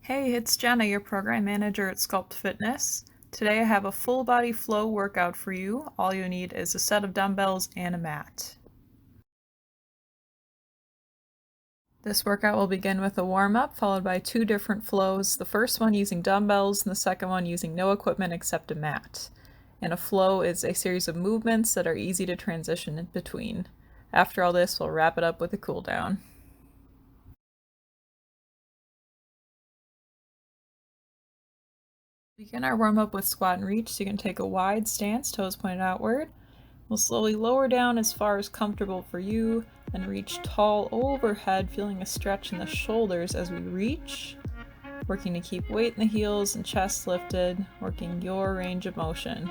Hey, it's Jenna, your program manager at Sculpt Fitness. Today I have a full body flow workout for you. All you need is a set of dumbbells and a mat. This workout will begin with a warm-up followed by two different flows, the first one using dumbbells and the second one using no equipment except a mat. And a flow is a series of movements that are easy to transition in between. After all this, we'll wrap it up with a cool down. Begin our warm-up with squat and reach, so you can take a wide stance, toes pointed outward. We'll slowly lower down as far as comfortable for you and reach tall overhead, feeling a stretch in the shoulders as we reach. Working to keep weight in the heels and chest lifted, working your range of motion.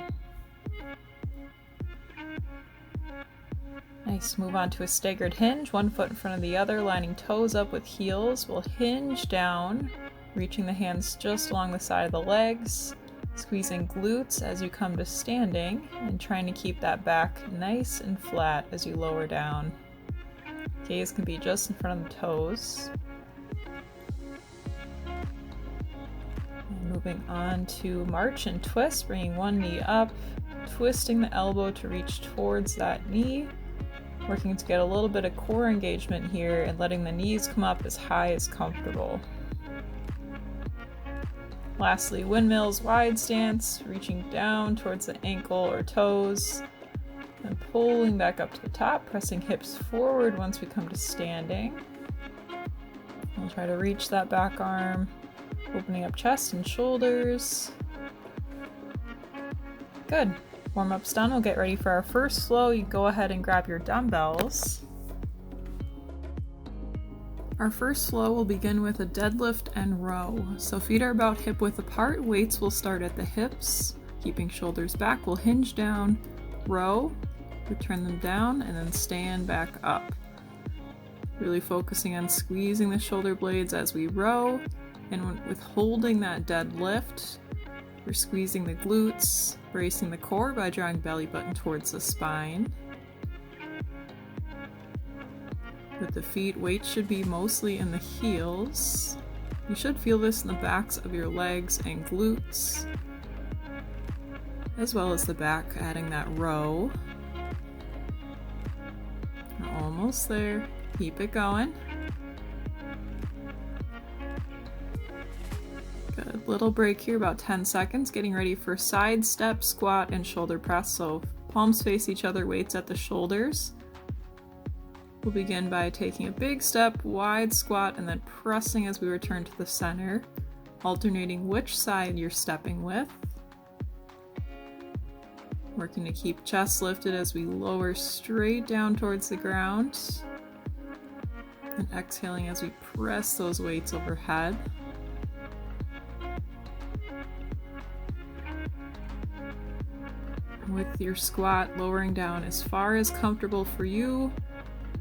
Nice, move on to a staggered hinge, one foot in front of the other, lining toes up with heels. We'll hinge down, reaching the hands just along the side of the legs, squeezing glutes as you come to standing, and trying to keep that back nice and flat as you lower down. Gaze can be just in front of the toes. And moving on to march and twist, bringing one knee up, twisting the elbow to reach towards that knee, working to get a little bit of core engagement here and letting the knees come up as high as comfortable. Lastly, windmills, wide stance, reaching down towards the ankle or toes, and pulling back up to the top, pressing hips forward once we come to standing. We'll try to reach that back arm, opening up chest and shoulders. Good. Warm-up's done. We'll get ready for our first flow. You go ahead and grab your dumbbells. Our first flow will begin with a deadlift and row. So feet are about hip width apart. Weights will start at the hips. Keeping shoulders back, we'll hinge down, row, return them down, and then stand back up. Really focusing on squeezing the shoulder blades as we row, and with holding that deadlift, we're squeezing the glutes, bracing the core by drawing belly button towards the spine. With the feet, weight should be mostly in the heels. You should feel this in the backs of your legs and glutes, as well as the back, adding that row. We're almost there. Keep it going. Good. Little break here, about 10 seconds. Getting ready for side step, squat, and shoulder press. So palms face each other, weights at the shoulders. We'll begin by taking a big step, wide squat, and then pressing as we return to the center, alternating which side you're stepping with. Working to keep chest lifted as we lower straight down towards the ground. And exhaling as we press those weights overhead. With your squat, lowering down as far as comfortable for you,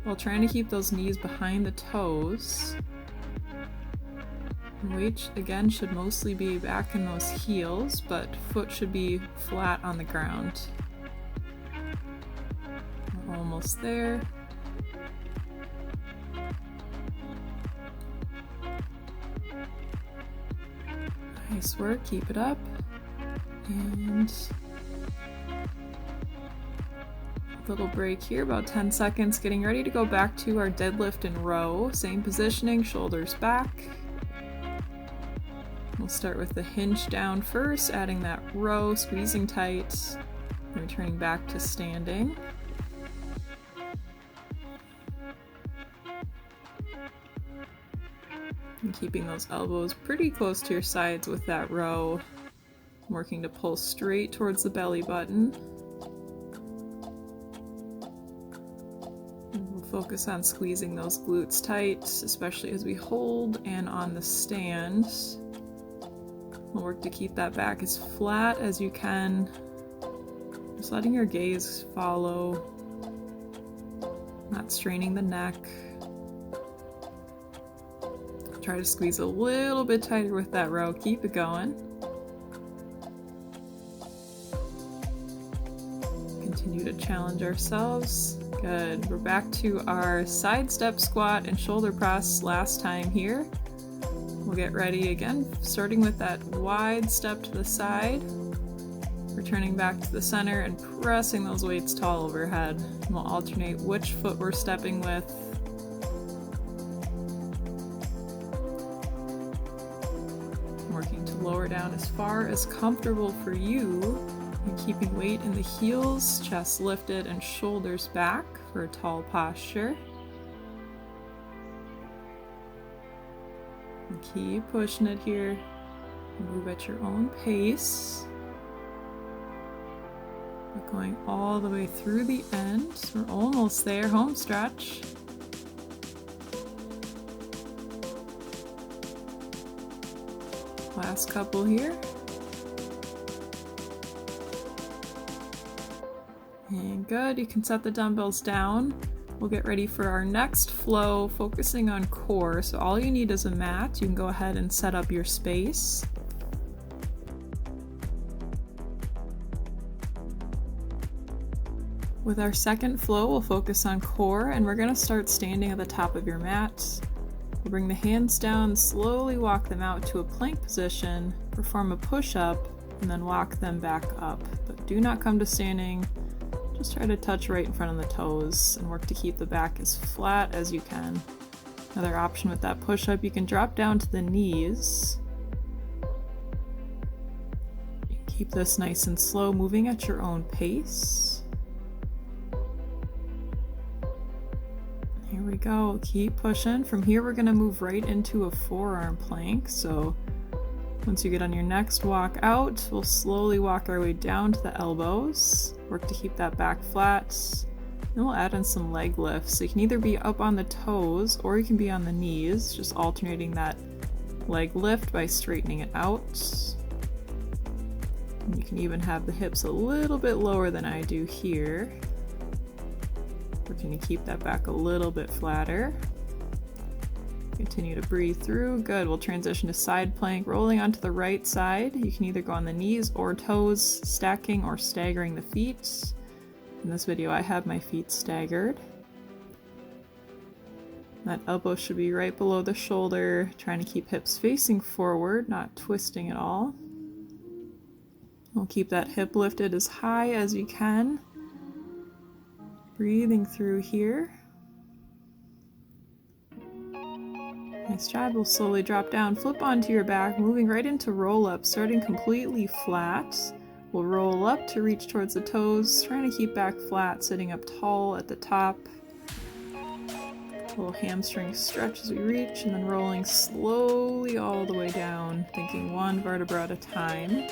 while trying to keep those knees behind the toes. Weight again should mostly be back in those heels, but foot should be flat on the ground. We're almost there. Nice work, keep it up. And little break here, about 10 seconds. Getting ready to go back to our deadlift and row. Same positioning, shoulders back. We'll start with the hinge down first, adding that row, squeezing tight, and returning back to standing. And keeping those elbows pretty close to your sides with that row. Working to pull straight towards the belly button. Focus on squeezing those glutes tight, especially as we hold and on the stand. We'll work to keep that back as flat as you can. Just letting your gaze follow, not straining the neck. Try to squeeze a little bit tighter with that row. Keep it going. Continue to challenge ourselves. Good. We're back to our side step squat and shoulder press last time here. We'll get ready again, starting with that wide step to the side, returning back to the center and pressing those weights tall overhead. And we'll alternate which foot we're stepping with. Working to lower down as far as comfortable for you, and keeping weight in the heels, chest lifted, and shoulders back for a tall posture. And keep pushing it here. Move at your own pace. We're going all the way through the end. We're almost there, home stretch. Last couple here. And good, you can set the dumbbells down. We'll get ready for our next flow, focusing on core. So all you need is a mat. You can go ahead and set up your space. With our second flow, we'll focus on core, and we're gonna start standing at the top of your mat. We'll bring the hands down, slowly walk them out to a plank position, perform a push-up, and then walk them back up. But do not come to standing. Just try to touch right in front of the toes and work to keep the back as flat as you can. Another option with that push-up, you can drop down to the knees. You can keep this nice and slow, moving at your own pace. Here we go, keep pushing. From here we're gonna move right into a forearm plank. So once you get on your next walk out, we'll slowly walk our way down to the elbows. Work to keep that back flat. Then we'll add in some leg lifts. So you can either be up on the toes or you can be on the knees, just alternating that leg lift by straightening it out. And you can even have the hips a little bit lower than I do here. Working to keep that back a little bit flatter. Continue to breathe through. Good. We'll transition to side plank, rolling onto the right side. You can either go on the knees or toes, stacking or staggering the feet. In this video, I have my feet staggered. That elbow should be right below the shoulder, trying to keep hips facing forward, not twisting at all. We'll keep that hip lifted as high as you can. Breathing through here. Nice job. We'll slowly drop down, flip onto your back, moving right into roll-up, starting completely flat. We'll roll up to reach towards the toes, trying to keep back flat, sitting up tall at the top. Little hamstring stretch as we reach, and then rolling slowly all the way down, thinking one vertebra at a time.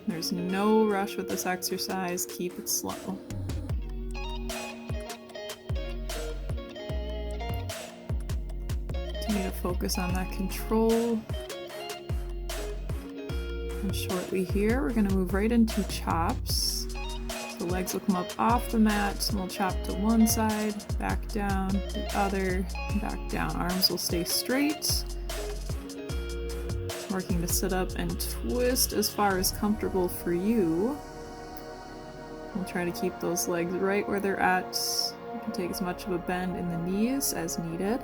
There's no rush with this exercise, keep it slow. Continue to focus on that control. And shortly here, we're going to move right into chops. The legs will come up off the mat, and we'll chop to one side, back down, the other, back down. Arms will stay straight. Working to sit up and twist as far as comfortable for you. We'll try to keep those legs right where they're at. You can take as much of a bend in the knees as needed.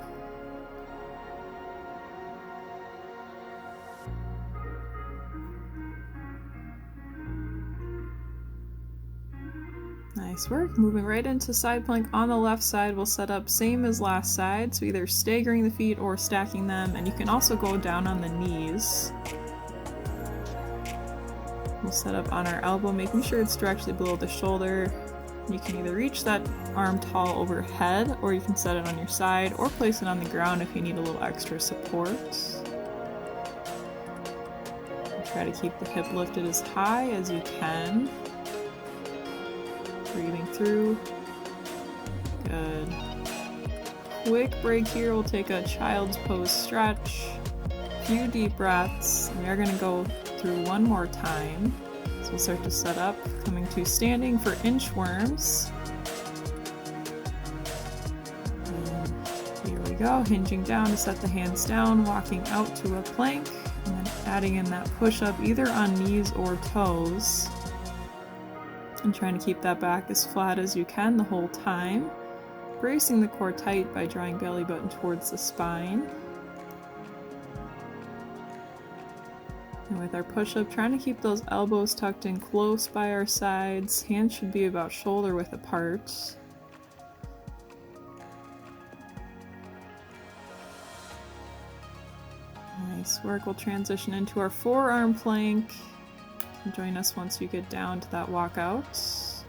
Nice work. Moving right into side plank on the left side. We'll set up same as last side, so either staggering the feet or stacking them, and you can also go down on the knees. We'll set up on our elbow, making sure it's directly below the shoulder. You can either reach that arm tall overhead, or you can set it on your side, or place it on the ground if you need a little extra support. Try to keep the hip lifted as high as you can. Breathing through. Good. Quick break here. We'll take a child's pose stretch. A few deep breaths. And we are going to go through one more time. So we'll start to set up, coming to standing for inchworms. And here we go. Hinging down to set the hands down, walking out to a plank, and then adding in that push-up either on knees or toes. And trying to keep that back as flat as you can the whole time. Bracing the core tight by drawing belly button towards the spine. And with our push-up, trying to keep those elbows tucked in close by our sides. Hands should be about shoulder width apart. Nice work. We'll transition into our forearm plank. You can join us once you get down to that walkout.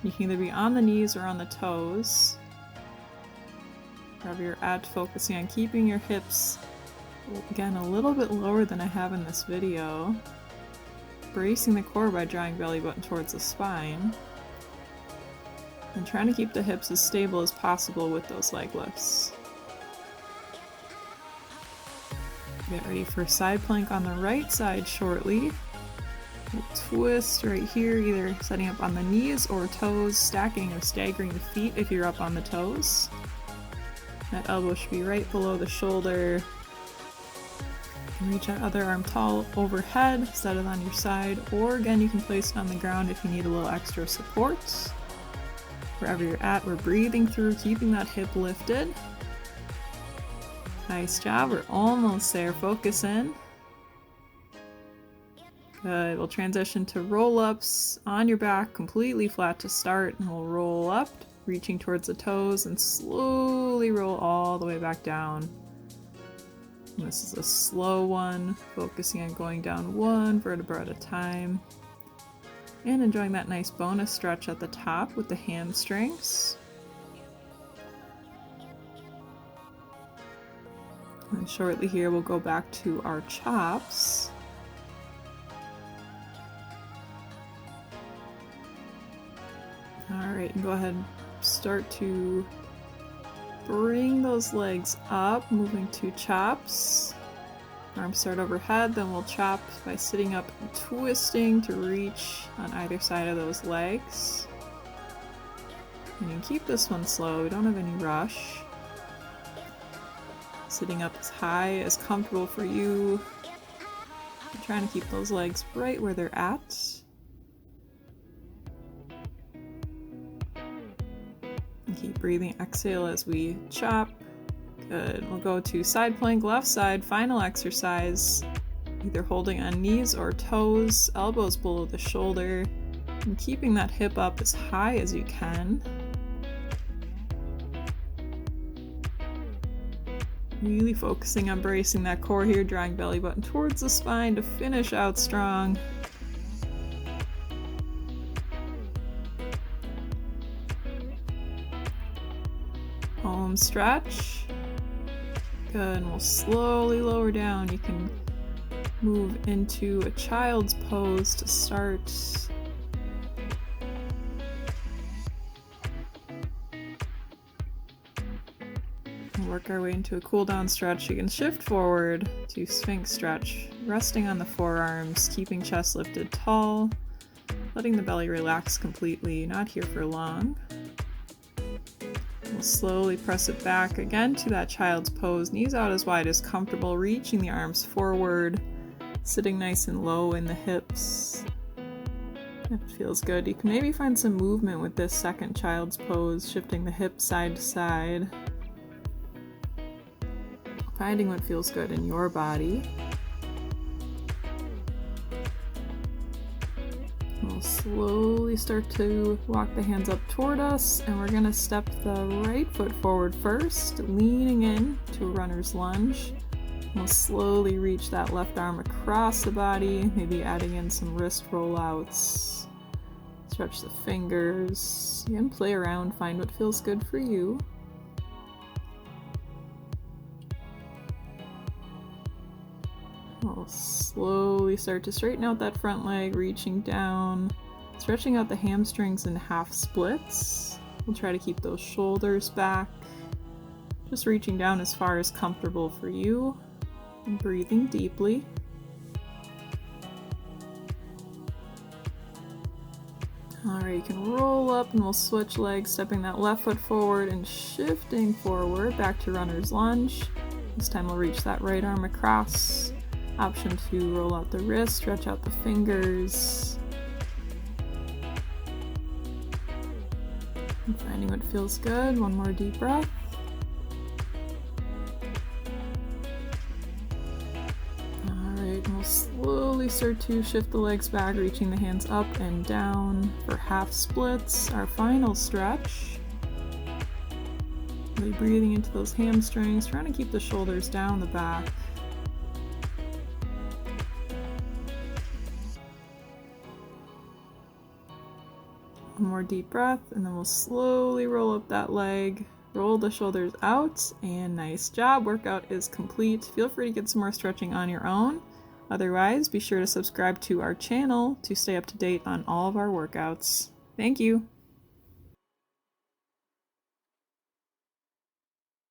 You can either be on the knees or on the toes. Wherever you're at, focusing on keeping your hips, again, a little bit lower than I have in this video. Bracing the core by drawing belly button towards the spine. And trying to keep the hips as stable as possible with those leg lifts. Get ready for side plank on the right side shortly. We'll twist right here, either setting up on the knees or toes, stacking or staggering the feet if you're up on the toes. That elbow should be right below the shoulder. You can reach that other arm tall overhead, set it on your side, or again you can place it on the ground if you need a little extra support. Wherever you're at, we're breathing through, keeping that hip lifted. Nice job, we're almost there, focus in. Good, we'll transition to roll-ups on your back, completely flat to start, and we'll roll up, reaching towards the toes, and slowly roll all the way back down. And this is a slow one, focusing on going down one vertebra at a time. And enjoying that nice bonus stretch at the top with the hamstrings. And shortly here we'll go back to our chops. Alright, and go ahead and start to bring those legs up, moving to chops. Arms start overhead, then we'll chop by sitting up and twisting to reach on either side of those legs. And you can keep this one slow, we don't have any rush. Sitting up as high as comfortable for you. I'm trying to keep those legs right where they're at. And keep breathing, exhale as we chop. Good. We'll go to side plank, left side, final exercise. Either holding on knees or toes, elbows below the shoulder, and keeping that hip up as high as you can. Really focusing on bracing that core here, drawing belly button towards the spine to finish out strong. Home stretch. Good, and we'll slowly lower down. You can move into a child's pose to start. Work our way into a cool down stretch. You can shift forward to Sphinx stretch, resting on the forearms, keeping chest lifted tall, letting the belly relax completely, not here for long. We'll slowly press it back again to that child's pose, knees out as wide as comfortable, reaching the arms forward, sitting nice and low in the hips. It feels good. You can maybe find some movement with this second child's pose, shifting the hips side to side. Finding what feels good in your body. We'll slowly start to walk the hands up toward us, and we're going to step the right foot forward first, leaning in to a runner's lunge. We'll slowly reach that left arm across the body, maybe adding in some wrist rollouts. Stretch the fingers. Again, play around, find what feels good for you. We'll slowly start to straighten out that front leg, reaching down, stretching out the hamstrings in half splits. We'll try to keep those shoulders back, just reaching down as far as comfortable for you, and breathing deeply. Alright, you can roll up and we'll switch legs, stepping that left foot forward and shifting forward back to runner's lunge. This time we'll reach that right arm across. Option to roll out the wrist, stretch out the fingers. And finding what feels good. One more deep breath. Alright, and we'll slowly slowly start to shift the legs back, reaching the hands up and down for half splits. Our final stretch. Really breathing into those hamstrings, trying to keep the shoulders down the back. One more deep breath, and then we'll slowly roll up that leg, roll the shoulders out, and nice job. Workout is complete. Feel free to get some more stretching on your own. Otherwise, be sure to subscribe to our channel to stay up to date on all of our workouts. Thank you.